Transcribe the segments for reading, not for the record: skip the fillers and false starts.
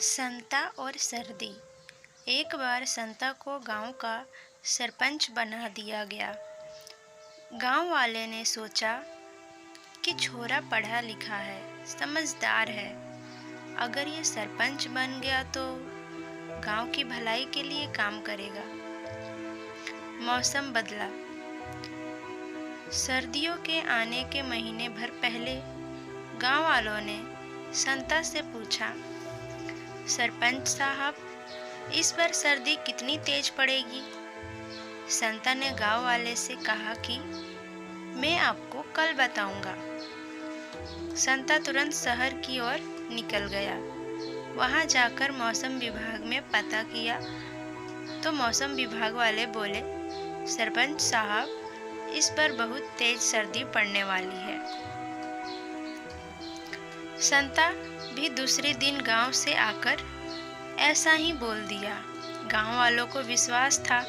संता और सर्दी। एक बार संता को गांव का सरपंच बना दिया गया। गांव वाले ने सोचा कि छोरा पढ़ा लिखा है, समझदार है। अगर ये सरपंच बन गया तो गांव की भलाई के लिए काम करेगा। मौसम बदला। सर्दियों के आने के महीने भर पहले गांव वालों ने संता से पूछा, सरपंच साहब, इस बार सर्दी कितनी तेज पड़ेगी? संता ने गांव वाले से कहा कि मैं आपको कल बताऊंगा। संता तुरंत शहर की ओर निकल गया। वहां जाकर मौसम विभाग में पता किया तो मौसम विभाग वाले बोले, सरपंच साहब, इस बार बहुत तेज सर्दी पड़ने वाली है। संता भी दूसरे दिन गांव से आकर ऐसा ही बोल दिया। गांव वालों को विश्वास था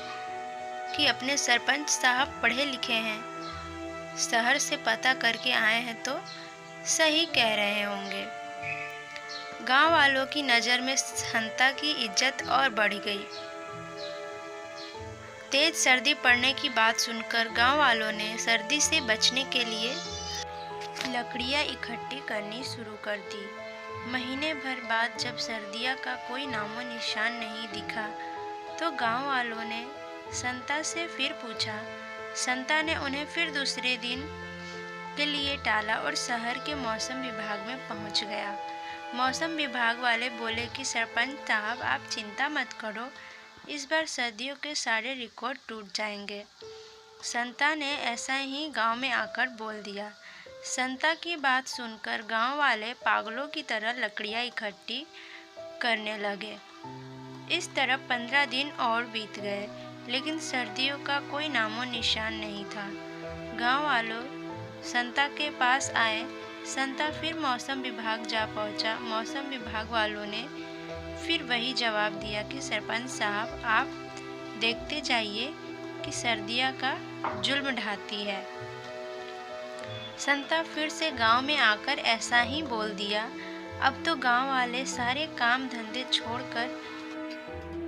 कि अपने सरपंच साहब पढ़े लिखे हैं, शहर से पता करके आए हैं तो सही कह रहे होंगे। गांव वालों की नज़र में संता की इज्जत और बढ़ गई। तेज सर्दी पड़ने की बात सुनकर गांव वालों ने सर्दी से बचने के लिए लकड़ियां इकट्ठी करनी शुरू कर दी। महीने भर बाद जब सर्दियों का कोई नामो निशान नहीं दिखा तो गांव वालों ने संता से फिर पूछा। संता ने उन्हें फिर दूसरे दिन के लिए टाला और शहर के मौसम विभाग में पहुंच गया। मौसम विभाग वाले बोले कि सरपंच साहब, आप चिंता मत करो, इस बार सर्दियों के सारे रिकॉर्ड टूट जाएंगे। संता ने ऐसा ही गांव में आकर बोल दिया। संता की बात सुनकर गांव वाले पागलों की तरह लकड़ियां इकट्ठी करने लगे। इस तरह 15 दिन और बीत गए, लेकिन सर्दियों का कोई नामो निशान नहीं था। गांव वालों संता के पास आए। संता फिर मौसम विभाग जा पहुंचा। मौसम विभाग वालों ने फिर वही जवाब दिया कि सरपंच साहब, आप देखते जाइए कि सर्दियाँ का जुल्म ढाती है। संता फिर से गांव में आकर ऐसा ही बोल दिया। अब तो गांव वाले सारे काम धंधे छोड़कर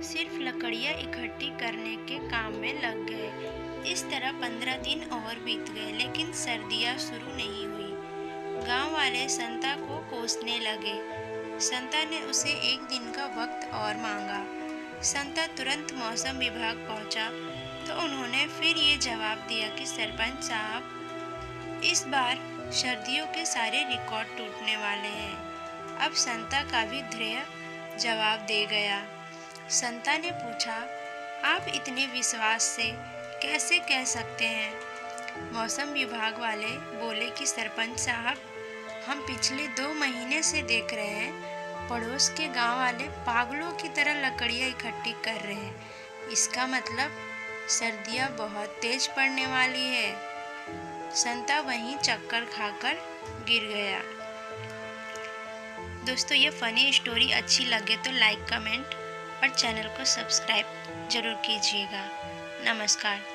सिर्फ लकड़ियां इकट्ठी करने के काम में लग गए। इस तरह 15 दिन और बीत गए, लेकिन सर्दियां शुरू नहीं हुई। गांव वाले संता को कोसने लगे। संता ने उसे एक दिन का वक्त और मांगा। संता तुरंत मौसम विभाग पहुंचा तो उन्होंने फिर ये जवाब दिया कि सरपंच साहब, इस बार सर्दियों के सारे रिकॉर्ड टूटने वाले हैं। अब संता का भी धैर्य जवाब दे गया। संता ने पूछा, आप इतने विश्वास से कैसे कह सकते हैं? मौसम विभाग वाले बोले कि सरपंच साहब, हम पिछले 2 महीने से देख रहे हैं पड़ोस के गांव वाले पागलों की तरह लकड़ियां इकट्ठी कर रहे हैं। इसका मतलब सर्दियां बहुत तेज पड़ने वाली है। संता वहीं चक्कर खाकर गिर गया। दोस्तों, ये फ़नी स्टोरी अच्छी लगे तो लाइक, कमेंट और चैनल को सब्सक्राइब जरूर कीजिएगा। नमस्कार।